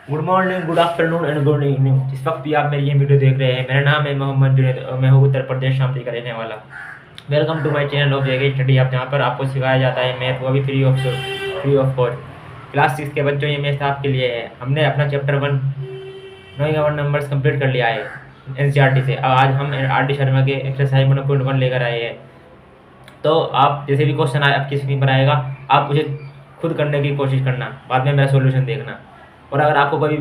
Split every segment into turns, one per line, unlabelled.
Good morning, good afternoon and good evening. जिस वक्त भी आप मेरी ये वीडियो देख रहे हैं, मेरा नाम है मोहम्मद जुनैद और मैं हूँ उत्तर प्रदेश शामली का रहने वाला। Welcome to my channel of JK study hub, जहाँ पर आपको सिखाया जाता है मैथ, वो भी फ्री ऑफ कॉस्ट। क्लास 6 के बच्चों, ये मैथ आपके लिए है। हमने अपना चैप्टर 1 नोइंग अवर नंबर्स कंप्लीट कर लिया है एनसीईआरटी से। अब आज हम आर.डी. शर्मा के एक्सरसाइज 1.1 लेकर आए हैं। तो आप जैसे भी क्वेश्चन आए आपकी स्क्रीन पर आएगा, आप उसे खुद करने की कोशिश करना, बाद में मेरा सॉल्यूशन देखना। और अगर आपको कोई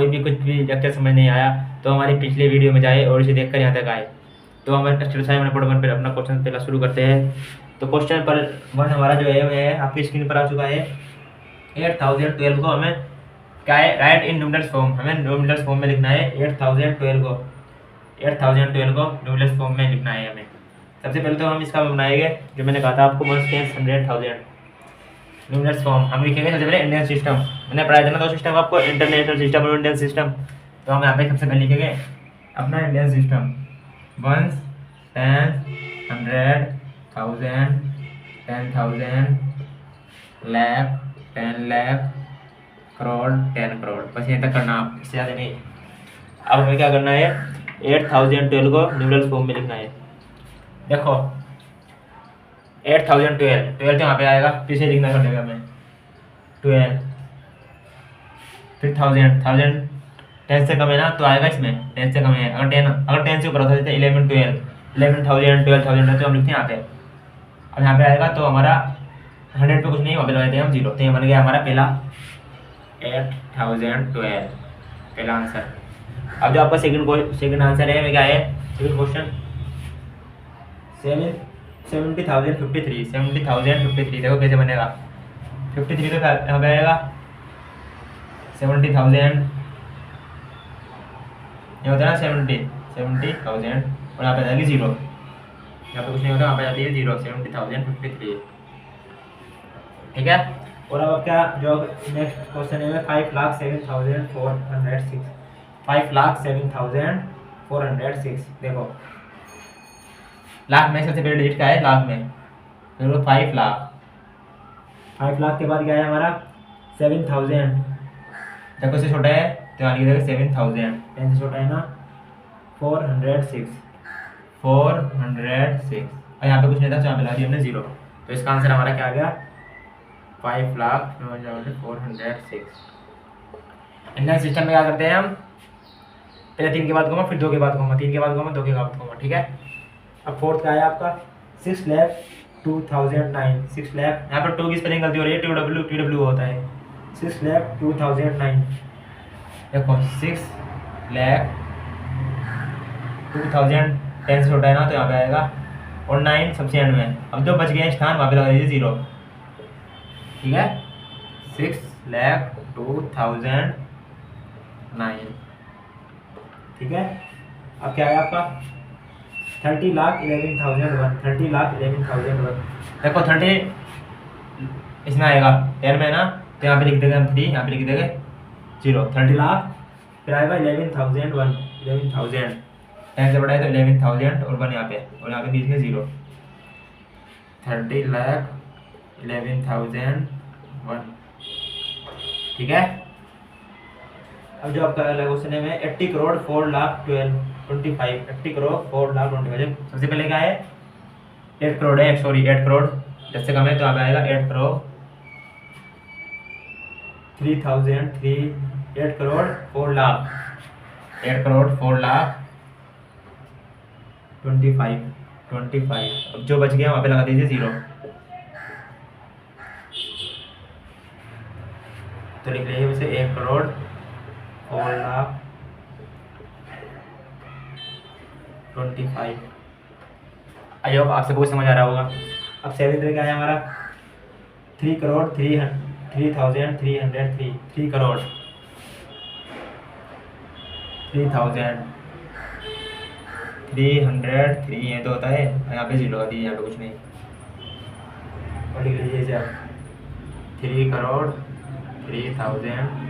भी कुछ भी लेक्चर समझ नहीं आया तो हमारी पिछले वीडियो में जाए और इसे देखकर यहाँ तक आए। तो हम एक्सरसाइज 1.1 पर अपना क्वेश्चन पहला शुरू करते हैं। तो क्वेश्चन पर 1 हमारा जो है वह आपकी स्क्रीन पर आ चुका है। 8012 को हमें क्या है, राइट इन न्यूमेरल्स फॉर्म। हमें न्यूमेरल्स फॉर्म में लिखना है 8012 को न्यूमेरल्स फॉर्म में लिखना है हमें। सबसे पहले तो हम इसका बनाएंगे, जो मैंने कहा था आपको 100,000 न्यूमेरल्स फॉर्म हम लिखेंगे। सबसे पहले इंडियन सिस्टम, मैंने पढ़ाया था ना दो सिस्टम आपको, इंटरनेशनल सिस्टम और इंडियन सिस्टम। तो हम यहाँ पे सबसे पहले लिखेंगे अपना इंडियन सिस्टम। 1, 10, 100, 1000, 10,000, लाख, 10 लाख, करोड़, 10 करोड़। बस ये तक करना, आप इससे ज़्यादा नहीं। अब हमें क्या करना है, 8012 को न्यूमेरल्स फॉर्म में लिखना है। देखो 8012 तो यहाँ पे आएगा, पीछे लिखना पड़ेगा हमें 12, फिर 1000 10 से कम है ना तो आएगा इसमें, 10 से कम है। अगर 10 से ऊपर होता है जैसे 11 12 11,000 12,000 है तो हम लिखते हैं यहाँ पे। अब यहाँ पे आएगा तो हमारा 100 पे कुछ नहीं, वहाँ पे लगाते हैं हम 0। तो ये बन गया हमारा पहला 8012 पहला आंसर। अब जो आपका सेकंड आंसर है क्या है, सेकंड क्वेश्चन 70,053। देखो कैसे बनेगा। 53 तो यहाँ पे आएगा 70,000, ये होता है ना 70,000 और यहाँ पे आ जाएगी 0। यहाँ पे कुछ नहीं होता, यहाँ पे जाती है 0, 70,053। ठीक है। और अब क्या जो नेक्स्ट क्वेश्चन है 5,07,406 5,07,406। देखो लाख में सबसे पहले डिजिट क्या है, लाख में तो 5 लाख। 5 लाख के बाद क्या है हमारा 7,000। देखो इससे छोटा है तो यहाँ लिख देगा 7,000। 10 से छोटा है ना 406 और यहाँ पे कुछ नहीं था तो यहाँ पे लगा दिया हमने 0। तो इसका आंसर हमारा क्या आ गया, 5,04,06। इंडियन सिस्टम में क्या करते हैं हम, पहले 3 के बाद घूमा, फिर 2 के बाद घूमा, 3 के बाद घूमा, 2 के बाद घूमा। ठीक है। अब फोर्थ का है आपका 6,02,009। 6 लाख, यहाँ पर 2 की स्पेलिंग गलती हो रही है, TW होता है। 6,02,009। देखो 6,02,000 10 से छोटा है ना तो यहाँ पे आएगा, और 9 सबसे एंड में। अब जो बच गए स्थान वहाँ पे लगा दीजिए 0। ठीक है। 6,02,009। ठीक है। अब क्या है आपका 30,11,001। 30,11,001। देखो 30 इसमें आएगा 10 में ना तो यहाँ पे लिख देंगे हम 3, यहाँ पे लिख देंगे 0। 30 लाख, फिर आएगा 11,001। 11,000 10 से बड़ा है तो 11,000 और 1 यहाँ पे, और यहाँ पे बीच में 0। 30,11,001। ठीक है। अब जो आपका अगला क्वेश्चन है 80 करोड़ 4,25,25। 80 करोड़ 4,25,000। सबसे पहले क्या है 8 करोड़ है, सॉरी 8 करोड़ 10 से कम है तो यहाँ पे आएगा 8 करोड़ 3,000 8 करोड़ 4 लाख 8 करोड़ 4 लाख 25। अब जो बच गया वहाँ पे लगा दीजिए 0। तो लिख लीजिए वैसे 1 करोड़ 4 लाख 25। आई होप आपसे बहुत समझ आ रहा होगा। अब सेवेंथ में क्या है हमारा 3 करोड़ 3,303। 3 करोड़ 3,303 ये तो होता है, यहाँ पे 0 लगा दीजिए, यहाँ पे कुछ नहीं। और लिख लीजिए इसे आप 3 करोड़ 3,000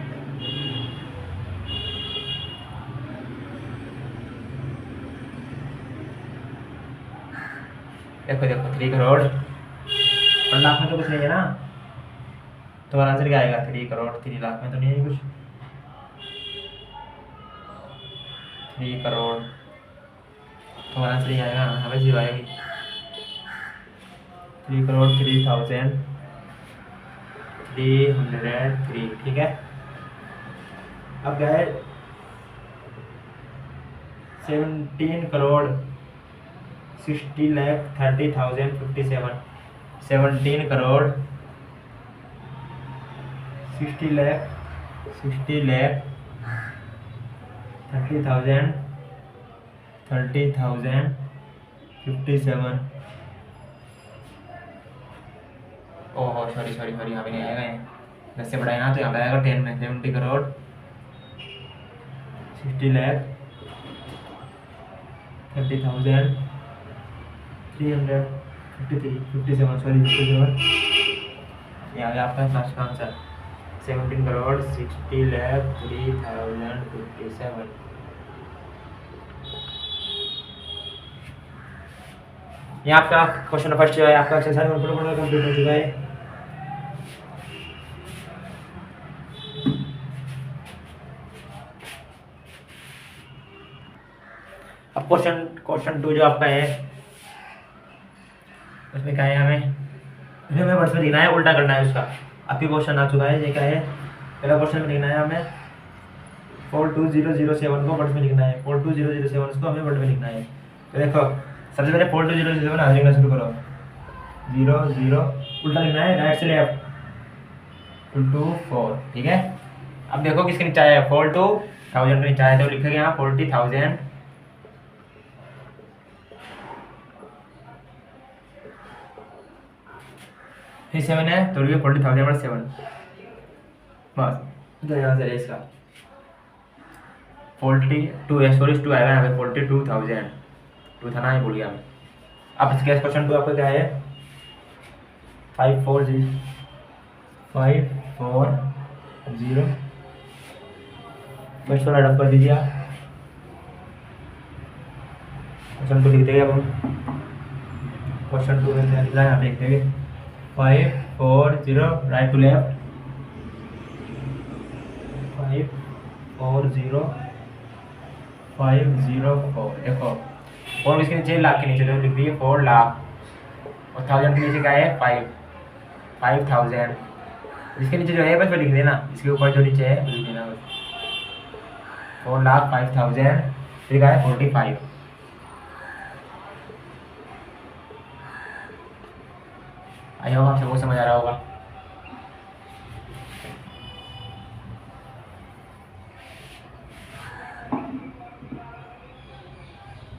देखो 3 करोड़ पर लाख में तो कुछ नहीं है ना, तो हमारा आंसर क्या आएगा 3 करोड़ 3 लाख में तो नहीं है कुछ। 3 करोड़ तो आंसर सही आएगा, हमें 0 आएगी। 3 करोड़ 3,303, ठीक है। अब क्या है 17 करोड़ 60,30,057। 17 करोड़ 60 लाख 30,057। ओहो सॉरी सॉरी सॉरी, यहाँ पे नहीं आएगा ये, 10 से बढ़ाए ना तो यहाँ पे आएगा 10 में। 70 करोड़ 60 लाख 30,357, सॉरी 57। ये आ गया आपका लास्ट का आंसर 17 करोड़ 60,03,057। ये आपका क्वेश्चन फर्स्ट जो है आपका एक्सरसाइज कंप्लीट हो चुका है। अब क्वेश्चन 2 जो आपका है उसमें क्या है, हमें वर्ड्स में लिखना है, उल्टा करना है उसका। आपके क्वेश्चन आ चुका है, ये क्या है, पहला क्वेश्चन में लिखना है हमें 42007 को वर्ड में लिखना है। 42007 को हमें वर्ड में लिखना है। तो देखो सबसे पहले 42007 आज लिखना शुरू करो, 0 0 उल्टा लिखना है, राइट से लेफ्ट 2 4, ठीक है। अब देखो किसके नीचे आया है, 42,000 के नीचे आया, तो लिखेंगे यहाँ 40,000। फिर 7 है तो लिखिए 40,000/7, बस तो यहाँ से इसका 42 है, सॉरी 2 आएगा यहाँ पे, 42,000 2 था ना, ये भूल गया मैं। अब इसके क्वेश्चन 2 आपका क्या है, 540 बस थोड़ा एडअप कर दीजिए आप। क्वेश्चन 2 लिख देंगे अब हम। क्वेश्चन 2 में क्या लिखा है, यहाँ पे लिख देंगे 540 राइट टू लेफ्ट 540,504। देखो 4 इसके नीचे लाख के नीचे तो लिख दिए 4 लाख, और 1000 के नीचे क्या है 5,000। इसके नीचे जो है बस वो लिख देना, इसके ऊपर जो नीचे है लिख देना बस 4,05,000, फिर क्या है 45। आई होप आप सबको समझ आ रहा होगा।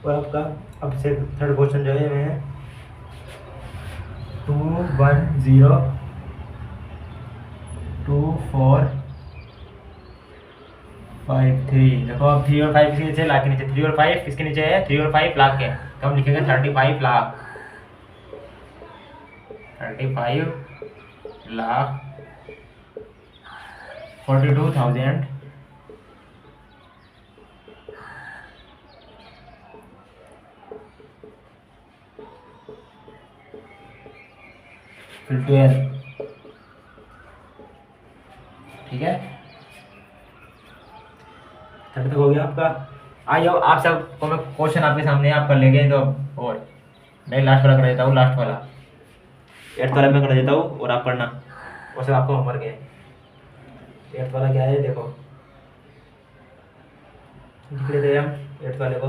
और आपका अब से थर्ड क्वेश्चन जो है मैं 2102453। देखो अब 3 और 5 किसके नीचे, लाख के नीचे, 3 और 5 किसके नीचे है, 3 और 5 लाख के, तो हम लिखेंगे 35 लाख 35 लाख 42,000 फिर 12, ठीक है। तब तक हो गया आपका। आइए आप सब को मैं क्वेश्चन आपके सामने आप कर लेंगे, तो और मैं लास्ट वाला कर देता हूँ, लास्ट वाला 8th वाला मैं कर देता हूँ और आप पढ़ना, वो सब आपको होमवर्क है। 8th वाला क्या है देखो, लिख लेते हैं हम 8th वाले को।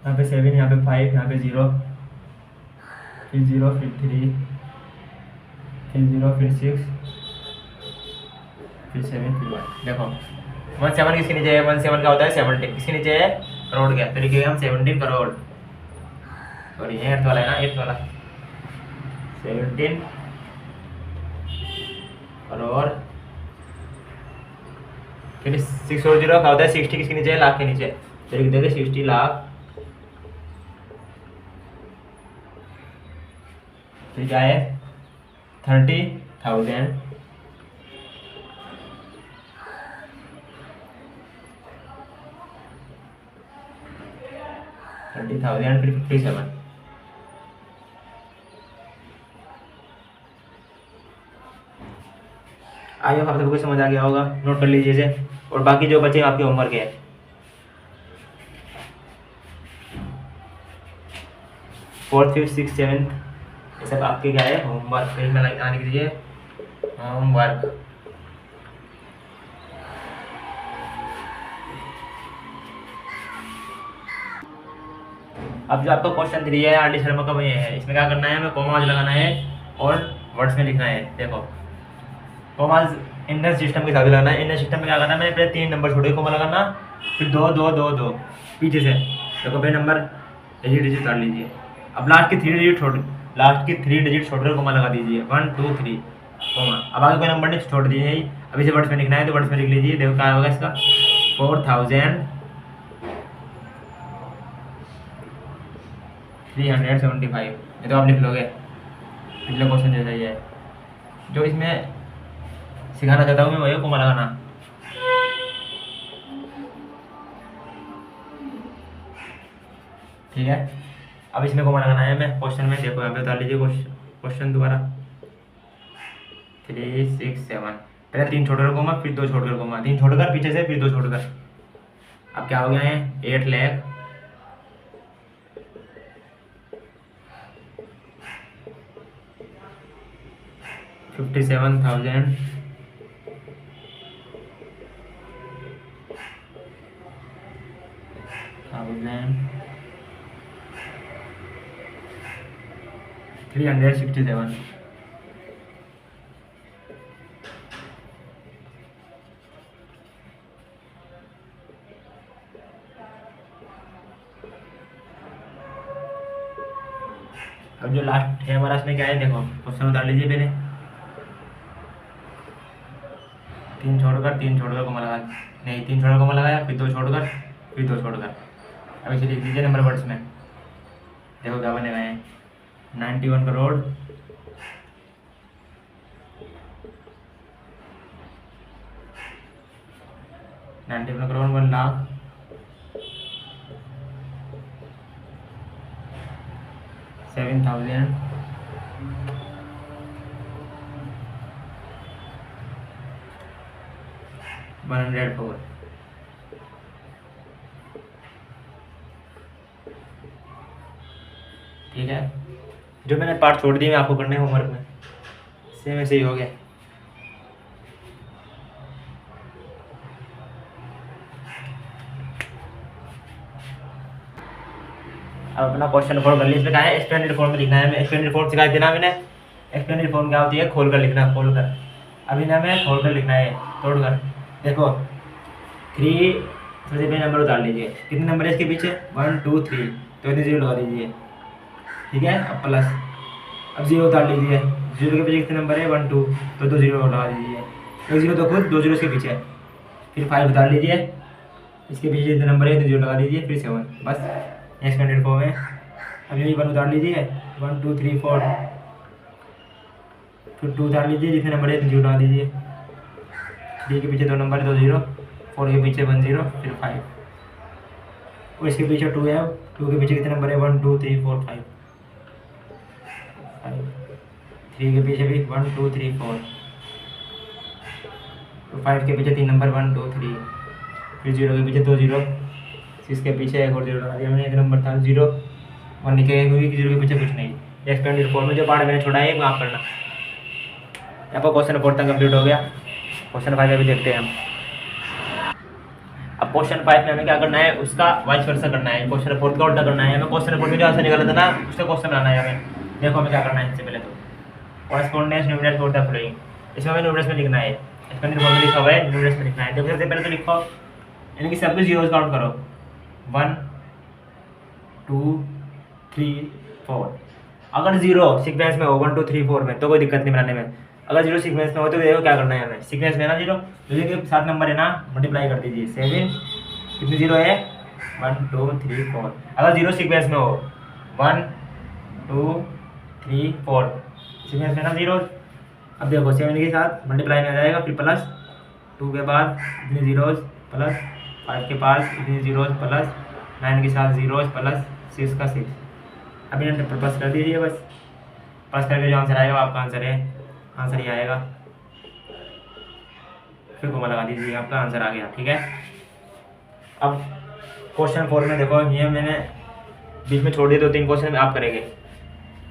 यहाँ पे 7, यहाँ पे 5, यहाँ पे 0, फिर 0, फिर 3, फिर 0, फिर 6, फिर 7, फिर 1। देखो 17 किसके नीचे है, 17 का होता है 17, किसके नीचे है करोड़ के, तो लिखेंगे हम 17 करोड़। सॉरी ये 8th वाला है ना, 8th वाला 17 करोड़। फिर 6 और 0 का होता है 60, किसके नीचे है लाख के नीचे, तो लिख देंगे 60 लाख। फिर क्या है 30,000, फिर 57। आई होप आप सबको समझ आ गया होगा, नोट कर लीजिए इसे, और बाकी जो बचे आपके होमवर्क है। 4th 5th 6th 7th ये सब आपके क्या है होमवर्क, कहीं में लिख दीजिए होमवर्क। अब जो आपका क्वेश्चन 3 है आर डी शर्मा का, ये है, इसमें क्या करना है, हमें कॉमाज लगाना है और वर्ड्स में लिखना है। देखो कॉमाज इंडियन सिस्टम के साथ लगाना है। इंडियन सिस्टम में क्या करना है, मैंने पहले 3 नंबर छोटे कॉमा लगाना, फिर 2 2 2 2 पीछे से। देखो पहले नंबर डिजिट कर लीजिए। अब लास्ट की 3 डिजिट छोड़कर कॉमा लगा दीजिए, 1 2 3 कॉमा। अब आगे कोई नंबर नहीं छोड़ दीजिए। अब इसे वर्ड्स में लिखना है तो वर्ड्स में लिख लीजिए। देखो क्या होगा इसका 4375, ये तो आप लिख लोगे, पिछले क्वेश्चन जैसा ही है। जो इसमें सिखाना चाहता हूँ मैं वही कॉमा लगाना। ठीक है, अब इसमें कॉमा लगाना है मैं क्वेश्चन में। देखो यहाँ पे बता लीजिए क्वेश्चन दोबारा 3 6 7, पहले 3 छोड़कर कॉमा, फिर 2 छोड़कर कॉमा, 3 छोड़कर पीछे से, फिर 2 छोड़कर। अब क्या हो गया है 8 लाख 57,000 367। अब जो लास्ट है हमारा इसमें क्या है, देखो क्वेश्चन उतार लीजिए। पहले 3 छोड़कर कॉमा लगा, नहीं 3 छोड़कर कॉमा लगाया, फिर 2 छोड़कर, फिर 2 छोड़कर। अब इसे लिख दीजिए नंबर वर्ड्स में। देखो क्या बने हुए हैं 91 करोड़ 1 लाख 7,104। ठीक है, जो मैंने पार्ट छोड़ दिए मैं आपको करने होमवर्क में, सेम ऐसे ही हो गया। अब अपना क्वेश्चन फोल्ड कर लिया। इसमें क्या है एक्सपेंडेड फॉर्म में लिखना है। मैं एक्सपेंडेड फॉर्म सिखा देना मैंने। एक्सपेंडेड फॉर्म क्या होती है, खोल कर लिखना, खोल कर। अभी ना मैं खोल कर लिखना है, तोड़ कर। देखो 3 सबसे पहले नंबर उतार लीजिए, कितने नंबर है इसके पीछे 1 2 3, तो इतने 0 लगा दीजिए। ठीक है, अब प्लस, अब 0 उतार लीजिए। 0 के पीछे कितने नंबर है 1 2, तो 2 0 लगा दीजिए। 1 0 तो खुद, 2 0 इसके पीछे। फिर 5 उतार लीजिए, इसके पीछे जितने नंबर है इतने 0 लगा दीजिए। फिर 7, बस एक्सपेंडेड फॉर्म है। अब ये 1 उतार लीजिए, 1 2 3 4, फिर 2 उतार लीजिए, जितने नंबर है इतने 0 लगा दीजिए। 3 के पीछे 2 नंबर है, 2 0, 4 के पीछे 1 0, फिर 5, और इसके पीछे 2 है। 2 के पीछे कितने नंबर है 1 2 3 4 5, 3 के पीछे भी 1 2 3 4, तो 5 के पीछे 3 नंबर 1 2 3, फिर 0 के पीछे 2 0, 6 के पीछे एक और 0 लगा दिया मैंने। एक नंबर था 0 1 लिखेगा क्योंकि 0 के पीछे कुछ नहीं। एक्सपेंडेड फॉर्म में जो पार्ट मैंने छोड़ा है माफ करना। यहाँ पर क्वेश्चन 4 तक कंप्लीट हो गया। क्वेश्चन 5 अभी देखते हैं हम। अब क्वेश्चन 5 में हमें क्या करना है, उसका वाइस वर्सा करना है। क्वेश्चन 4 का उल्टा करना है। हमें क्वेश्चन 4 में जो आंसर निकाला था ना उससे क्वेश्चन बनाना है हमें। देखो हमें क्या करना है, इससे पहले तो correspondence numerator for the following, इसमें हमें न्यूमरेटर में लिखना है। एक्सपेंडेड फॉर्म में लिखा हुआ है, न्यूमरेटर में लिखना है। देखो सबसे पहले तो लिखो, यानी कि सब कुछ जीरोस काउंट करो, 1 2 3 4। अगर 0 सीक्वेंस में हो 1 2 3 4 में तो कोई दिक्कत नहीं बनाने में। अगर 0 सीक्वेंस में हो तो देखो क्या करना है हमें, सीक्वेंस में ना 0 के 7 नंबर है ना, मल्टीप्लाई कर दीजिए। 7 कितने 0 है 1 2 3 4। अगर 0 सीक्वेंस में हो 1 2 3 4 सीक्वेंस में ना 0। अब देखो 7 के साथ मल्टीप्लाई में आ जाएगा, फिर प्लस 2 के बाद इतने जीरोस, प्लस 5 के पास इतने जीरोस, प्लस 9 के साथ जीरोस, प्लस 6 का 6। अभी प्लस कर दीजिए बस। प्लस करके जो आंसर आएगा आपका आंसर है, आंसर ही आएगा। फिर कोमा लगा दीजिए, आपका आंसर आ गया। ठीक है, अब क्वेश्चन 4 में देखो, ये मैंने बीच में छोड़ दिए 2-3 क्वेश्चन आप करेंगे।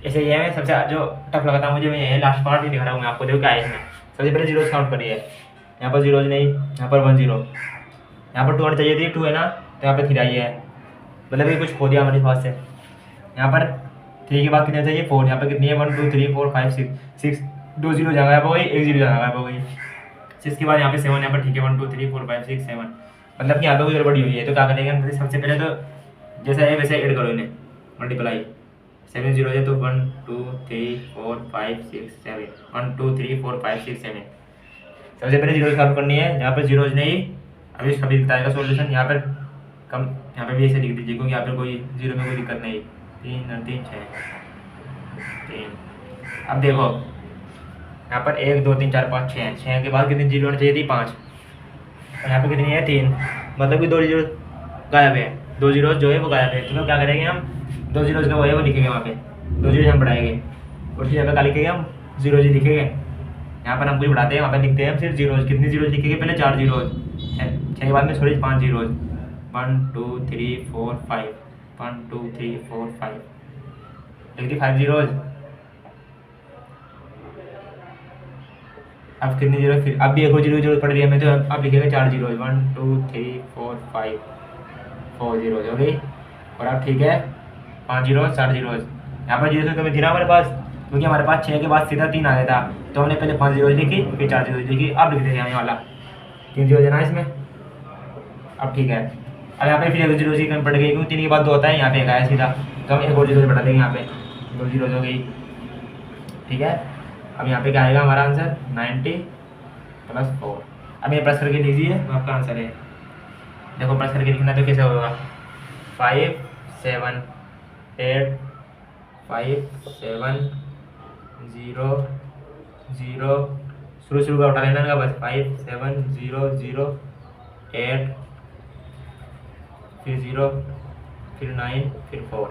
ऐसे ये है सबसे जो टफ लगा था मुझे, मैं ये लास्ट पार्ट ही दिखा रहा हूँ मैं आपको, देखो क्या है इसमें। सबसे पहले जीरोज काउंट करिए, यहाँ पर जीरोज नहीं, यहाँ पर 1 0, यहाँ पर 2 आनी चाहिए थी, 2 है ना, तो यहाँ पर 3 आई है, मतलब ये कुछ खो दिया हमारे पास से। यहाँ पर 3 के बाद कितने चाहिए 4, यहाँ पर कितनी है 1 2 3 4 5 6 2 0 जाएगा यहाँ पर वही, 1 0 जाएगा यहाँ पर वही। 6 के बाद यहाँ पे 7, यहाँ पर ठीक है 1 2 3 4 5 6 7, मतलब कि यहाँ पे कोई गड़बड़ी हुई है। तो क्या करेंगे हम, सबसे पहले तो जैसा है वैसे ऐड करो इन्हें, मल्टीप्लाई 7 0 है तो 1 2 3 4 5 6 7, 1 2 3 4 5 6 7। सबसे पहले जीरो काउंट करनी है, यहाँ पर जीरोज नहीं, अभी इसका भी बताएगा सोल्यूशन। यहाँ पर कम, यहाँ पर भी ऐसे लिख दीजिए क्योंकि यहाँ पर कोई जीरो में कोई दिक्कत नहीं। 3 3 6 3। अब देखो यहाँ पर 1 2 3 4 5 6 है, 6 के बाद कितनी जीरो आनी चाहिए थी 5, और यहाँ पर कितनी है 3, मतलब कि 2 जीरो गायब है, 2 जीरो जो है वो गायब है। तो क्या करेंगे हम, 2 जीरो का वो है वो लिखेंगे वहाँ पे, 2 जीरो हम बढ़ाएंगे, उसकी जगह क्या लिखेंगे हम, जीरो जी लिखेंगे। यहाँ पर हम कुछ बढ़ाते हैं, वहाँ पे लिखते हैं फिर जीरोज, कितनी जीरोज लिखेंगे पहले 4 जीरोज, 6 के बाद में सॉरी 5 जीरोज, 1 2 3 4 5, 1 2 3 4 5, लिख दी 5 जीरोज। अब कितनी जीरो, फिर अब भी एक और जीरो जरूरत पड़ रही है हमें, तो अब लिखेंगे 4 जीरोज, 1 2 3 4 5 4 जीरोज हो गई। और अब ठीक है 5 जीरोज 4 जीरोज, यहाँ पर जीरो कमी थी ना हमारे पास, क्योंकि हमारे पास 6 के बाद सीधा 3 आ गया था, तो हमने पहले 5 जीरोज लिखी फिर 4 जीरोज लिखी। अब लिख देंगे यहाँ वाला 3 जीरो देना इसमें। अब ठीक है, अब यहाँ पे फिर एक जीरो की कमी पड़ गई, क्योंकि 3 के बाद 2 होता है, यहाँ पे एक आया सीधा, तो हम एक और जीरो बढ़ा देंगे, यहाँ पे 2 जीरोज हो गई। ठीक है, अब यहाँ पे क्या आएगा हमारा आंसर 90 + 4। अब ये प्लस करके लीजिए तो आपका आंसर है, देखो प्लस करके लिखना तो कैसे होगा, 5 7 8 5 7 0 0, शुरू का उठा लेना का बस, 5 7 0 0 8 फिर 0 फिर 9 फिर 4।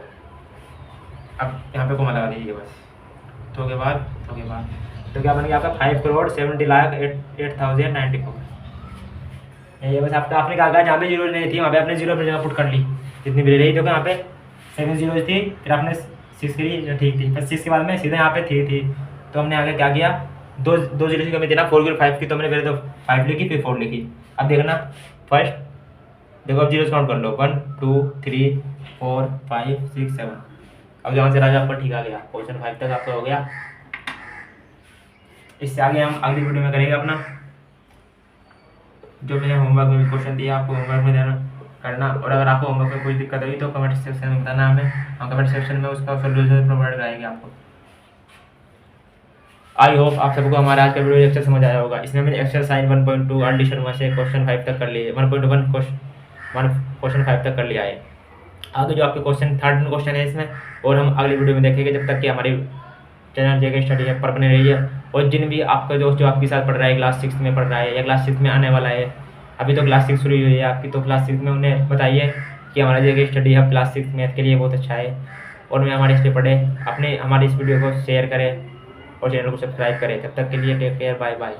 अब यहाँ पे कोमा लगा दीजिए बस, तो के बाद तो क्या बन गया आपका 5,70,08,094। ये बस आपने कहा था जहाँ पे जीरो नहीं थी वहाँ पे आपने जीरो अपनी जगह पुट कर ली, जितनी भी रही, तो यहाँ पे 7 जीरो थी, फिर आपने 6 की जो ठीक थी, फिर 6 के बाद में सीधे यहाँ पे 3 थी, तो हमने आगे क्या किया, दो जीरो की कमी थी ना 4 की 5 की, तो हमने पहले तो 5 लिखी फिर 4 लिखी। अब देखना फर्स्ट, देखो अब जीरो काउंट कर लो, 1 2 3 4 5 6 7। अब जहाँ से राजा आपका ठीक आ गया, क्वेश्चन 5 तक आपका हो गया। इससे आगे हम अगली वीडियो में करेंगे अपना जो मैंने होमवर्क में क्वेश्चन दिया, आपको होमवर्क में देना करना, और अगर आपको होमवर्क में कोई दिक्कत हुई तो कमेंट सेक्शन में बताना हमें, हम कमेंट सेक्शन में उसका सोल्यूशन प्रोवाइड कराएंगे आपको। आई होप आप सबको हमारा आज का वीडियो लेक्चर समझ आया होगा। इसमें मैंने एक्सरसाइज 1.2 एडिशन में से क्वेश्चन 5 तक कर लिए, 1.1 क्वेश्चन 5 तक कर लिया है। आगे जो आपके क्वेश्चन 3rd क्वेश्चन है इसमें, और हम अगली वीडियो में देखेंगे, जब तक कि हमारी चैनल जेके स्टडी है पर बने रही है। और जिन भी आपका दोस्त जो आपके साथ पढ़ रहा है, क्लास 6 में पढ़ रहा है या क्लास 6 में आने वाला है, अभी तो क्लास 6 शुरू हुई है आपकी, तो क्लास 6 में उन्हें बताइए कि हमारा जेके स्टडी हब क्लास 6 मैथ के लिए बहुत अच्छा है, और मैं हमारे इस पर पढ़े, अपने हमारी इस वीडियो को शेयर करें और चैनल को सब्सक्राइब करें। तब तक के लिए टेक केयर, बाय बाय।